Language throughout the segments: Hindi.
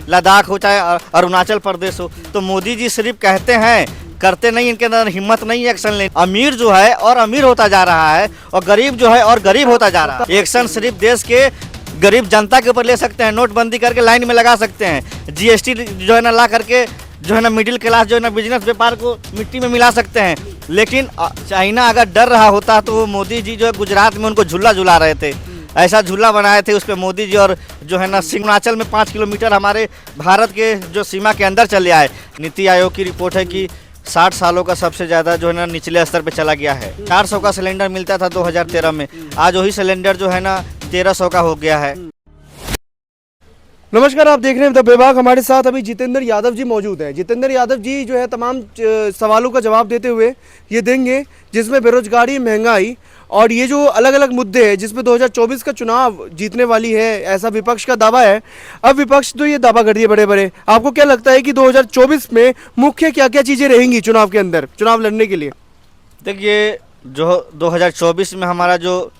लद्दाख हो चाहे अरुणाचल प्रदेश हो। तो मोदी जी सिर्फ कहते हैं, करते नहीं, इनके अंदर हिम्मत नहीं है एक्शन लेने। अमीर जो है और अमीर होता जा रहा है और गरीब जो है और गरीब होता जा रहा है। एक्शन सिर्फ देश के गरीब जनता के ऊपर ले सकते हैं, नोटबंदी करके लाइन में लगा सकते हैं, जीएसटी जो है ना ला करके जो है ना मिडिल क्लास जो है ना बिजनेस व्यापार को मिट्टी में मिला सकते हैं। लेकिन चाइना अगर डर रहा होता तो मोदी जी जो है गुजरात में उनको झूला झुला रहे थे, ऐसा झूला बनाए थे उस पर मोदी जी, और जो है ना अरुणाचल में 5 किलोमीटर हमारे भारत के जो सीमा के अंदर चले आए। नीति आयोग की रिपोर्ट है कि 60 सालों का सबसे ज़्यादा जो है ना निचले स्तर पे चला गया है। 400 का सिलेंडर मिलता था 2013 में, आज वही सिलेंडर जो है ना 1300 का हो गया है। नमस्कार, आप देख रहे हैं द विभाग। हमारे साथ अभी जितेंद्र यादव जी मौजूद हैं। जितेंद्र यादव जी जो है तमाम सवालों का जवाब देते हुए ये देंगे, जिसमें बेरोजगारी, महंगाई और ये जो अलग अलग मुद्दे हैं जिसमें 2024 का चुनाव जीतने वाली है, ऐसा विपक्ष का दावा है। अब विपक्ष तो ये दावा कर दिए बड़े बड़े, आपको क्या लगता है कि 2024 में मुख्य क्या क्या चीज़ें रहेंगी चुनाव के अंदर, चुनाव लड़ने के लिए? देखिए, जो 2024 में हमारा जो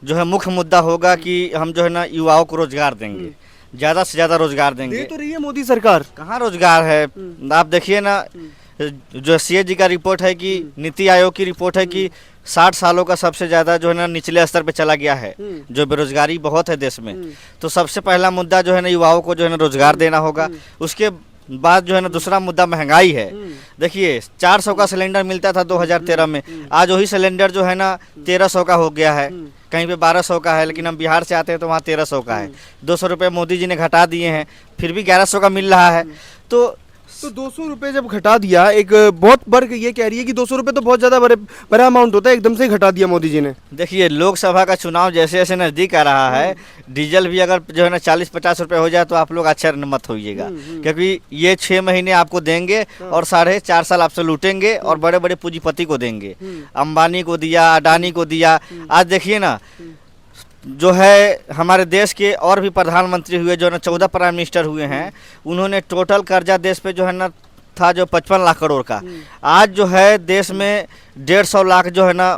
है मुख्य मुद्दा होगा कि हम जो है ना युवाओं को रोजगार देंगे, ज़्यादा से ज़्यादा रोजगार देंगे। दे तो रही है मोदी सरकार, कहाँ रोजगार है? आप देखिए ना, जो CAG का रिपोर्ट है कि नीति आयोग की रिपोर्ट है कि 60 सालों का सबसे ज़्यादा जो है ना निचले स्तर पे चला गया है, जो बेरोजगारी बहुत है देश में। तो सबसे पहला मुद्दा जो है ना युवाओं को जो है ना रोजगार देना होगा। उसके बाद जो है ना दूसरा मुद्दा महंगाई है। देखिए, 400 का सिलेंडर मिलता था 2013 में, आज वही सिलेंडर जो है ना 1300 का हो गया है, कहीं पे 1200 का है, लेकिन हम बिहार से आते हैं तो वहाँ 1300 का है। 200 रुपये मोदी जी ने घटा दिए हैं, फिर भी 1100 का मिल रहा है। तो 200 रुपये जब घटा दिया, एक बहुत वर्ग ये कह रही है कि 200 रुपये तो बहुत ज़्यादा बड़ा अमाउंट होता है, एकदम से ही घटा दिया मोदी जी ने। देखिए, लोकसभा का चुनाव जैसे जैसे नज़दीक आ रहा है, डीजल भी अगर जो है ना 40-50 रुपये हो जाए तो आप लोग आश्चर्य मत होइएगा, क्योंकि ये 6 महीने आपको देंगे और 4.5 साल आपसे लूटेंगे और बड़े बड़े पूंजीपति को देंगे। अंबानी को दिया, अडानी को दिया। आज देखिए ना, जो है हमारे देश के और भी प्रधानमंत्री हुए, जो ना 14 प्राइम मिनिस्टर हुए हैं, उन्होंने टोटल कर्जा देश पे जो है ना था जो 55 लाख करोड़ का, आज जो है देश में 150 लाख जो है ना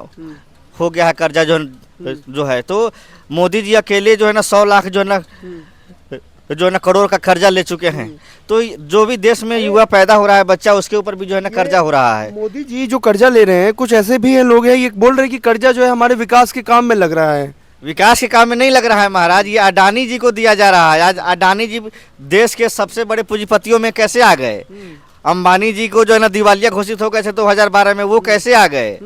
हो गया है कर्जा जो है। तो मोदी जी अकेले जो है ना 100 लाख जो है ना करोड़ का कर्जा ले चुके हैं। तो जो भी देश में युवा पैदा हो रहा है, बच्चा, उसके ऊपर भी जो है ना कर्जा हो रहा है। मोदी जी जो कर्जा ले रहे हैं, कुछ ऐसे भी हैं लोग हैं ये बोल रहे हैं कि कर्जा जो है हमारे विकास के काम में लग रहा है। विकास के काम में नहीं लग रहा है महाराज, ये अडानी जी को दिया जा रहा है। आज अडानी जी देश के सबसे बड़े पूंजीपतियों में कैसे आ गए? अंबानी जी को जो है ना दिवालिया घोषित हो गए थे 2012 में, वो कैसे आ गए?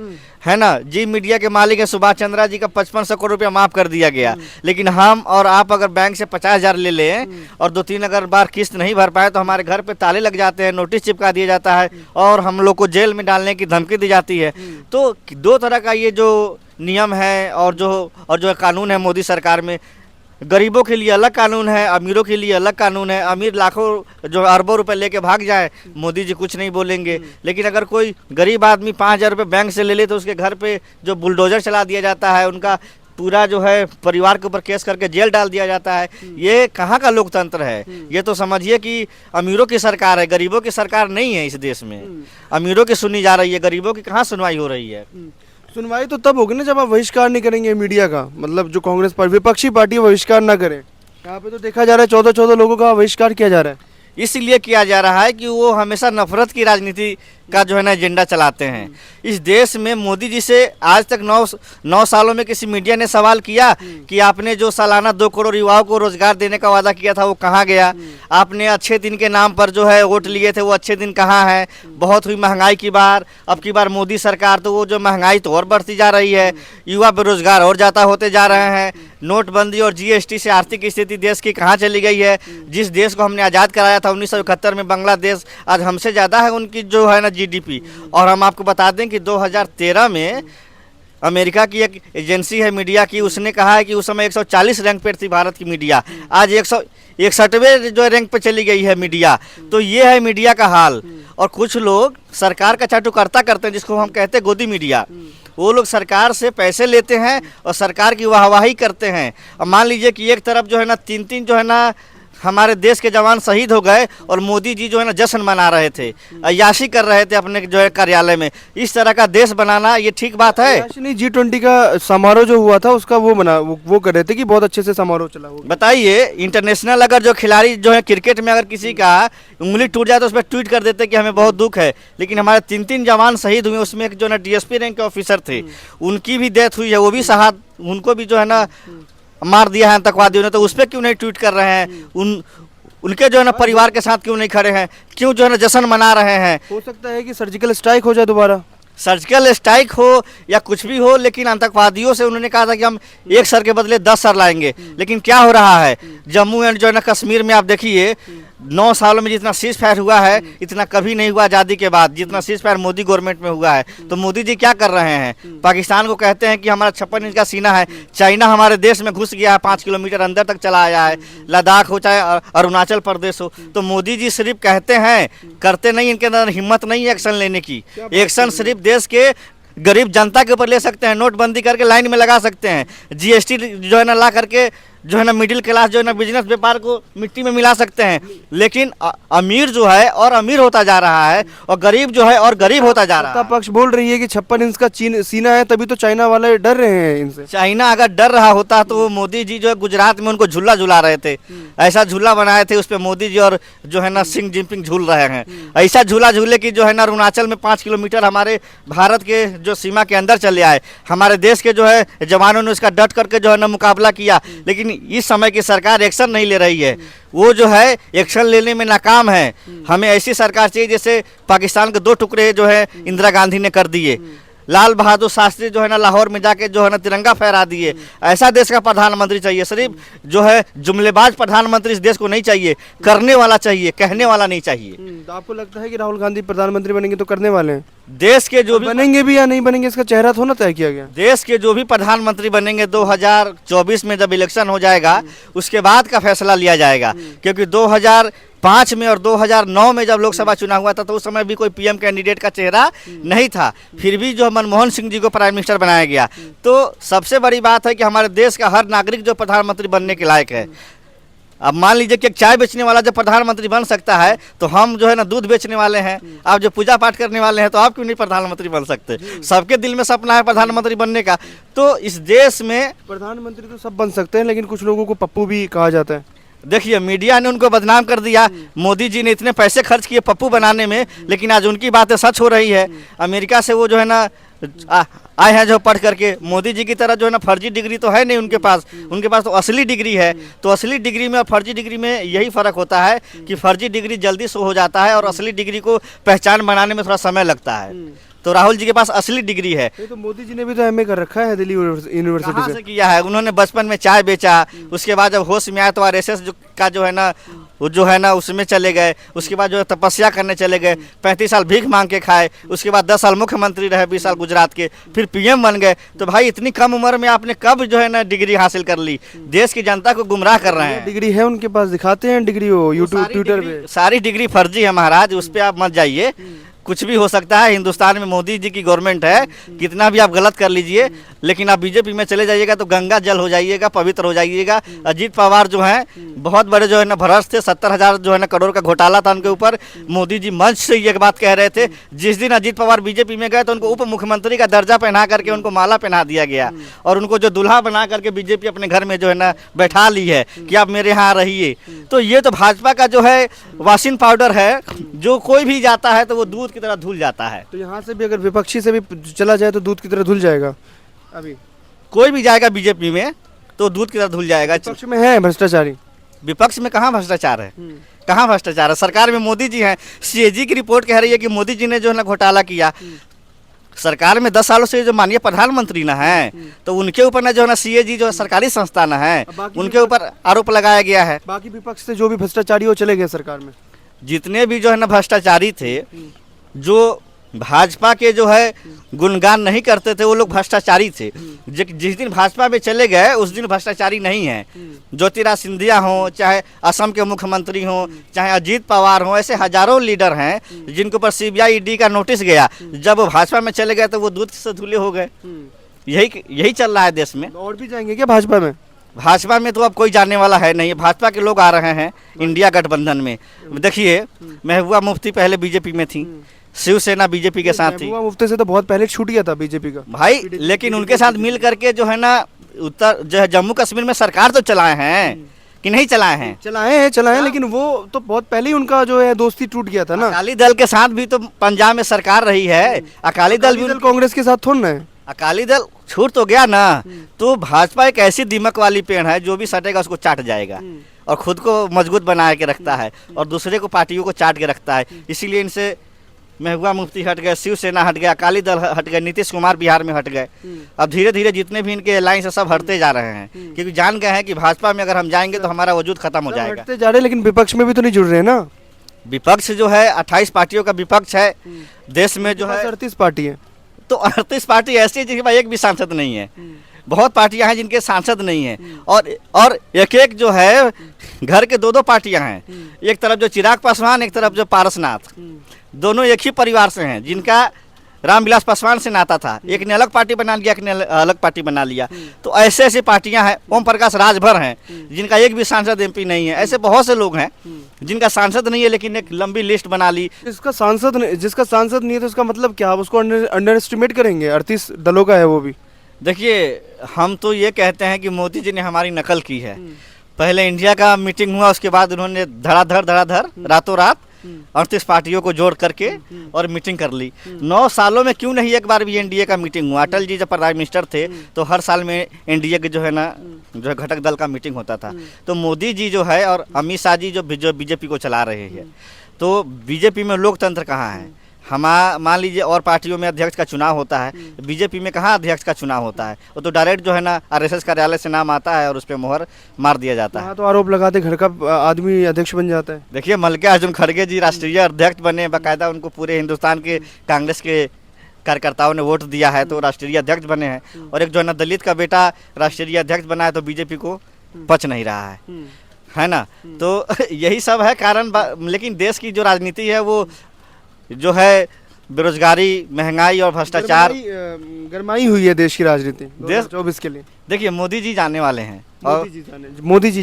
है ना जी। मीडिया के मालिक है सुभाष चंद्रा जी का 5500 करोड़ रुपया माफ कर दिया गया। लेकिन हम और आप अगर बैंक से 50,000 ले लें और 2-3 अगर बार किस्त नहीं भर पाए तो हमारे घर पे ताले लग जाते हैं, नोटिस चिपका दिया जाता है और हम लोग को जेल में डालने की धमकी दी जाती है। तो 2 तरह का ये जो नियम है और जो कानून है मोदी सरकार में, गरीबों के लिए अलग कानून है, अमीरों के लिए अलग कानून है। अमीर लाखों जो अरबों रुपए लेके भाग जाए, मोदी जी कुछ नहीं बोलेंगे। लेकिन अगर कोई गरीब आदमी 5,000 रुपये बैंक से ले ले तो उसके घर पे जो बुलडोजर चला दिया जाता है, उनका पूरा जो है परिवार के ऊपर केस करके जेल डाल दिया जाता है। ये कहाँ का लोकतंत्र है? ये तो समझिए कि अमीरों की सरकार है, गरीबों की सरकार नहीं है। इस देश में अमीरों की सुनी जा रही है, गरीबों की कहाँ सुनवाई हो रही है? सुनवाई तो तब होगी ना जब आप बहिष्कार नहीं करेंगे मीडिया का, मतलब जो कांग्रेस पर विपक्षी पार्टी बहिष्कार ना करे। यहाँ पे तो देखा जा रहा है 14-14 लोगों का बहिष्कार किया जा रहा है। इसलिए किया जा रहा है कि वो हमेशा नफरत की राजनीति का जो है ना एजेंडा चलाते हैं। इस देश में मोदी जी से आज तक 9 सालों में किसी मीडिया ने सवाल किया कि आपने जो सालाना 2 करोड़ युवाओं को रोजगार देने का वादा किया था वो कहाँ गया? आपने अच्छे दिन के नाम पर जो है वोट लिए थे, वो अच्छे दिन कहाँ है? बहुत हुई महंगाई की बार, अब की बार मोदी सरकार, तो वो जो महंगाई तो और बढ़ती जा रही है, युवा बेरोजगार और ज़्यादा होते जा रहे हैं। नोटबंदी और GST से आर्थिक स्थिति देश की कहाँ चली गई है? जिस देश को हमने आज़ाद कराया था 1971 में, बांग्लादेश, आज हमसे ज़्यादा है उनकी जो है ना GDP। और हम आपको बता दें कि 2013 में अमेरिका की एक एजेंसी है मीडिया की, उसने कहा है कि उस समय 140 रैंक पर थी भारत की मीडिया, आज 161वें जो रैंक पे चली गई है मीडिया। तो ये है मीडिया का हाल। और कुछ लोग सरकार का चाटुकर्ता करते हैं, जिसको हम कहते हैं गोदी मीडिया। वो लोग सरकार से पैसे लेते हैं और सरकार की वाहवाही करते हैं। अब मान लीजिए कि एक तरफ जो है ना 3-3 जो है ना हमारे देश के जवान शहीद हो गए और मोदी जी जो है ना जश्न मना रहे थे, अय्याशी कर रहे थे अपने जो है कार्यालय में। इस तरह का देश बनाना ये ठीक बात है? नहीं, G20 का समारोह जो हुआ था उसका वो कर रहे थे कि बहुत अच्छे से समारोह चला हुआ। बताइए, इंटरनेशनल अगर जो खिलाड़ी जो है क्रिकेट में अगर किसी का उंगली टूट जाए तो उस पर ट्वीट कर देते कि हमें बहुत दुख है, लेकिन हमारे 3 जवान शहीद हुए, उसमें एक जो है DSP रैंक के ऑफिसर थे, उनकी भी डेथ हुई है, वो भी शहाद, उनको भी जो है ना मार दिया है आतंकवादियों ने, तो उस पर क्यों नहीं ट्वीट कर रहे हैं? उनके जो है ना परिवार के साथ क्यों नहीं खड़े हैं? क्यों जो है ना जश्न मना रहे हैं? हो सकता है कि सर्जिकल स्ट्राइक हो जाए दोबारा, सर्जिकल स्ट्राइक हो या कुछ भी हो, लेकिन आतंकवादियों से उन्होंने कहा था कि हम 1 सर के बदले 10 सर लाएंगे। लेकिन क्या हो रहा है जम्मू एंड जो है ना कश्मीर में? आप देखिए 9 सालों में जितना सीज फायर हुआ है इतना कभी नहीं हुआ आज़ादी के बाद, जितना सीज फायर मोदी गवर्नमेंट में हुआ है। तो मोदी जी क्या कर रहे हैं? पाकिस्तान को कहते हैं कि हमारा 56 इंच का सीना है, चाइना हमारे देश में घुस गया है, 5 किलोमीटर अंदर तक चला आया है, लद्दाख हो चाहे अरुणाचल प्रदेश हो। तो मोदी जी सिर्फ कहते हैं, करते नहीं, इनके अंदर हिम्मत नहीं है एक्शन लेने की। एक्शन सिर्फ देश के गरीब जनता के ऊपर ले सकते हैं, नोटबंदी करके लाइन में लगा सकते हैं, GST जो है ना ला करके जो है ना मिडिल क्लास जो है ना बिजनेस व्यापार को मिट्टी में मिला सकते हैं। लेकिन अमीर जो है और अमीर होता जा रहा है और गरीब जो है और गरीब होता जा रहा है। सत्ता पक्ष बोल रही है कि 56 इंच का सीना है, तभी तो चाइना वाले डर रहे हैं इनसे। चाइना अगर डर रहा होता तो मोदी जी जो है गुजरात में उनको झूला झुला रहे थे, ऐसा झूला बनाए थे, उस पर मोदी जी और जो है ना सिंह जिनपिंग झूल रहे हैं। ऐसा झूला झूले की जो है ना अरुणाचल में 5 किलोमीटर हमारे भारत के जो सीमा के अंदर चले आए, हमारे देश के जो है जवानों ने उसका डट करके जो है ना मुकाबला किया। लेकिन इस समय की सरकार एक्शन नहीं ले रही है, वो जो है एक्शन लेने में नाकाम है। हमें ऐसी सरकार चाहिए जैसे पाकिस्तान के 2 टुकड़े जो है इंदिरा गांधी ने कर दिए, लाल बहादुर शास्त्री जो है ना लाहौर में जाके जो है ना तिरंगा फहरा दिए। ऐसा देश का प्रधानमंत्री चाहिए। सिर्फ जो है जुमलेबाज प्रधानमंत्री इस देश को नहीं चाहिए, करने वाला चाहिए, कहने वाला नहीं चाहिए। तो आपको लगता है कि राहुल गांधी प्रधानमंत्री बनेंगे तो करने वाले हैं? देश के जो भी बनेंगे भी या नहीं बनेंगे इसका चेहरा थोड़ा तय किया गया। देश के जो भी प्रधानमंत्री बनेंगे 2024 में जब इलेक्शन हो जाएगा उसके बाद का फैसला लिया जाएगा, क्योंकि 2005 में और 2009 में जब लोकसभा चुनाव हुआ था तो उस समय भी कोई PM कैंडिडेट का चेहरा नहीं था, फिर भी जो मनमोहन सिंह जी को प्राइम मिनिस्टर बनाया गया। तो सबसे बड़ी बात है कि हमारे देश का हर नागरिक जो प्रधानमंत्री बनने के लायक है। अब मान लीजिए कि एक चाय बेचने वाला जब प्रधानमंत्री बन सकता है तो हम जो है ना दूध बेचने वाले हैं, आप जो पूजा पाठ करने वाले हैं, तो आप क्यों नहीं प्रधानमंत्री बन सकते? सबके दिल में सपना है प्रधानमंत्री बनने का। तो इस देश में प्रधानमंत्री तो सब बन सकते हैं, लेकिन कुछ लोगों को पप्पू भी कहा जाता है। देखिए, मीडिया ने उनको बदनाम कर दिया। मोदी जी ने इतने पैसे खर्च किए पप्पू बनाने में, लेकिन आज उनकी बातें सच हो रही है। अमेरिका से वो जो है ना आए हैं जो पढ़ करके, मोदी जी की तरह जो है ना फर्जी डिग्री तो है नहीं उनके पास तो असली डिग्री है। तो असली डिग्री में और फर्जी डिग्री में यही फ़र्क होता है कि फर्जी डिग्री जल्दी शो हो जाता है और असली डिग्री को पहचान बनाने में थोड़ा समय लगता है। तो राहुल जी के पास असली डिग्री है। तो मोदी जी ने भी तो MA कर रखा है दिल्ली यूनिवर्सिटी से किया है। उन्होंने बचपन में चाय बेचा, उसके बाद जब होश में आया तो RSS का जो है ना वो जो है ना उसमें चले गए, उसके बाद जो है तपस्या करने चले गए, 35 साल भीख मांग के खाए, उसके बाद 10 साल मुख्यमंत्री रहे, 20 साल गुजरात के, फिर PM बन गए। तो भाई इतनी कम उम्र में आपने कब जो है ना डिग्री हासिल कर ली? देश की जनता को गुमराह कर रहे हैं। डिग्री है उनके पास, दिखाते हैं डिग्री, वो यूट्यूब ट्विटर पे सारी डिग्री फर्जी है महाराज, उस पर आप मत जाइए। कुछ भी हो सकता है, हिंदुस्तान में मोदी जी की गवर्नमेंट है, कितना भी आप गलत कर लीजिए, लेकिन आप BJP में चले जाइएगा तो गंगा जल हो जाइएगा, पवित्र हो जाइएगा। अजीत पवार जो हैं बहुत बड़े जो है ना भ्रष्ट थे, 70,000 जो है ना करोड़ का घोटाला था उनके ऊपर। मोदी जी मंच से ये बात कह रहे थे। जिस दिन अजीत पवार BJP में गए तो उनको उप मुख्यमंत्री का दर्जा पहना करके उनको माला पहना दिया गया और उनको जो दुल्हा बना करके BJP अपने घर में जो है ना बैठा ली है कि आप मेरे यहाँ रहिए। तो ये तो भाजपा का जो है वाशिंग पाउडर है, जो कोई भी जाता है तो वो दूध की तरह धुल जाता है। तो यहाँ से भी अगर विपक्षी से भी चला जाए तो दूध की तरह धुल जाएगा। अभी कोई भी जाएगा BJP में तो दूध की तरह धुल जाएगा। विपक्ष में है भ्रष्टाचारी, विपक्ष में कहाँ भ्रष्टाचार है? कहाँ भ्रष्टाचार है? सरकार में मोदी जी हैं। CAG की रिपोर्ट कह रही है कि मोदी जी ने जो है ना घोटाला किया। सरकार में 10 सालों से जो माननीय प्रधानमंत्री ना है तो उनके ऊपर ना जो है ना CAG जो सरकारी संस्थान है उनके ऊपर आरोप लगाया गया है। बाकी विपक्ष से जो भी भ्रष्टाचारी वो चले गए सरकार में। जितने भी जो है ना भ्रष्टाचारी थे, जो भाजपा के जो है गुणगान नहीं करते थे, वो लोग भ्रष्टाचारी थे। जिस दिन भाजपा में चले गए उस दिन भ्रष्टाचारी नहीं है। ज्योतिराज सिंधिया हो, चाहे असम के मुख्यमंत्री हो, चाहे अजीत पवार हो, ऐसे हजारों लीडर हैं जिनके ऊपर CBI ED का नोटिस गया। जब वो भाजपा में चले गए तो वो दूध से धुले हो गए। यही चल रहा है देश में। और भी जाएंगे क्या भाजपा में? भाजपा में तो अब कोई जानने वाला है नहीं, भाजपा के लोग आ रहे हैं इंडिया गठबंधन में। देखिए महबूबा मुफ्ती पहले बीजेपी में थी, शिवसेना बीजेपी के साथ थी महबूबा मुफ्ती से तो बहुत पहले छूट गया था बीजेपी का भाई, लेकिन उनके साथ मिल करके जो है ना उत्तर जो है जम्मू कश्मीर में सरकार तो चलाए हैं कि नहीं चलाए हैं? चलाए हैं, लेकिन वो तो बहुत पहले ही उनका जो है दोस्ती टूट गया था ना। अकाली दल के साथ भी तो पंजाब में सरकार रही है, अकाली दल भी कांग्रेस के साथ थोड़ा ना है। अकाली दल छूट तो गया ना। तो भाजपा एक ऐसी दीमक वाली पेड़ है जो भी सटेगा उसको चाट जाएगा और खुद को मजबूत बना के रखता है और दूसरे को पार्टियों को चाट के रखता है। इसीलिए इनसे महबूबा मुफ्ती हट गए, शिवसेना हट गया, अकाली दल हट गए, नीतीश कुमार बिहार में हट गए। अब धीरे धीरे जितने भी इनके अलायंस है सब हटते जा रहे हैं, क्योंकि जान गए हैं कि भाजपा में अगर हम जाएंगे तो हमारा वजूद खत्म हो जाएगा। हटते जा रहे हैं, लेकिन विपक्ष में भी तो नहीं जुड़ रहे हैं ना। विपक्ष जो है 28 पार्टियों का विपक्ष है देश में जो है, 38 पार्टी है। तो 38 पार्टी ऐसी है जिनके पास एक भी सांसद नहीं है। बहुत पार्टियां हैं जिनके सांसद नहीं है और एक एक जो है घर के दो दो पार्टियां हैं, एक तरफ जो चिराग पासवान, एक तरफ जो पारसनाथ, दोनों एक ही परिवार से हैं जिनका रामविलास पासवान से नाता था। एक ने अलग पार्टी बना लिया, एक ने अलग पार्टी बना लिया। तो ऐसे ऐसे पार्टियां हैं। ओम प्रकाश राजभर हैं जिनका एक भी सांसद एमपी नहीं है। ऐसे बहुत से लोग हैं जिनका सांसद नहीं है लेकिन एक लंबी लिस्ट बना ली। जिसका सांसद नहीं है तो उसका मतलब क्या, आप उसको अंडर एस्टिमेट करेंगे? 38 दलों का है वो भी। देखिए हम तो ये कहते हैं कि मोदी जी ने हमारी नकल की है। पहले इंडिया का मीटिंग हुआ, उसके बाद उन्होंने धड़ाधड़ रातों रात 38 पार्टियों को जोड़ करके और मीटिंग कर ली। 9 सालों में क्यों नहीं एक बार भी एनडीए का मीटिंग हुआ? अटल जी जब प्राइम मिनिस्टर थे तो हर साल में एनडीए के जो है ना जो है घटक दल का मीटिंग होता था। तो मोदी जी जो है और अमित शाह जी जो बीजेपी को चला रहे हैं, तो बीजेपी में लोकतंत्र कहाँ है? मान लीजिए और पार्टियों में अध्यक्ष का चुनाव होता है, बीजेपी में कहाँ अध्यक्ष का चुनाव होता है? वो तो डायरेक्ट जो है ना आरएसएस कार्यालय से नाम आता है और उस पर मोहर मार दिया जाता है। तो आरोप लगाते घर का आदमी अध्यक्ष बन जाता है। देखिए मल्लिकार्जुन खड़गे जी राष्ट्रीय अध्यक्ष बने, बाकायदा उनको पूरे हिंदुस्तान के कांग्रेस के कार्यकर्ताओं ने वोट दिया है तो राष्ट्रीय अध्यक्ष बने हैं। और एक जो है ना दलित का बेटा राष्ट्रीय अध्यक्ष बना है तो बीजेपी को पच नहीं रहा है ना। तो यही सब है कारण। लेकिन देश की जो राजनीति है वो जो है बेरोजगारी, महंगाई और भ्रष्टाचार, गरमाई हुई है देश की राजनीति 2024 के लिए। देखिए मोदी जी जाने वाले हैं और मोदी जी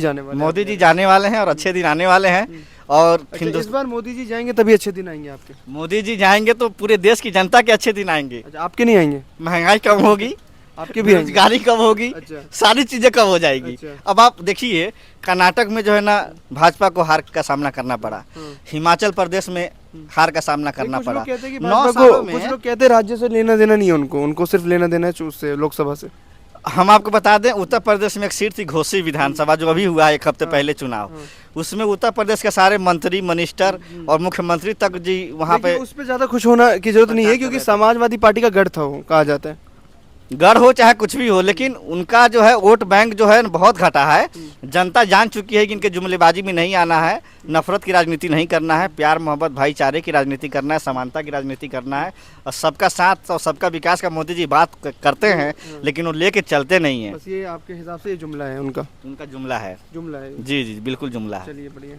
जाने वाले हैं और अच्छे दिन आने वाले हैं। और इस बार मोदी जी जाएंगे तभी अच्छे दिन आएंगे आपके? मोदी जी जाएंगे तो पूरे देश की जनता के अच्छे दिन आएंगे। आपके नहीं आएंगे? महंगाई कम होगी, आपके भी बेरोजगारी कम होगी, सारी चीजें कम हो जाएगी। अब आप देखिए कर्नाटक में जो है ना भाजपा को हार का सामना करना पड़ा, हिमाचल प्रदेश में हार का सामना करना पड़ा। 9 सालों में कुछ लोग कहते हैं राज्य से लेना देना नहीं है उनको सिर्फ लेना देना है उससे, लोकसभा से। हम आपको बता दें उत्तर प्रदेश में एक सीट थी घोसी विधानसभा जो अभी हुआ एक हफ्ते पहले चुनाव, उसमें उत्तर प्रदेश के सारे मंत्री, मिनिस्टर और मुख्यमंत्री तक जी वहाँ पे। उस पर ज्यादा खुश होना की जरूरत नहीं है क्योंकि समाजवादी पार्टी का गढ़ था वो, कहा जाता है। गढ़ हो चाहे कुछ भी हो, लेकिन उनका जो है वोट बैंक जो है बहुत घटा है। जनता जान चुकी है कि इनके जुमलेबाजी में नहीं आना है, नफरत की राजनीति नहीं करना है, प्यार मोहब्बत भाईचारे की राजनीति करना है, समानता की राजनीति करना है और सबका साथ और सबका विकास का मोदी जी बात करते हैं लेकिन वो लेके चलते नहीं है। बस ये आपके हिसाब से ये जुमला है उनका जुमला है। जी जी बिल्कुल जुमला है। चलिए बढ़िया।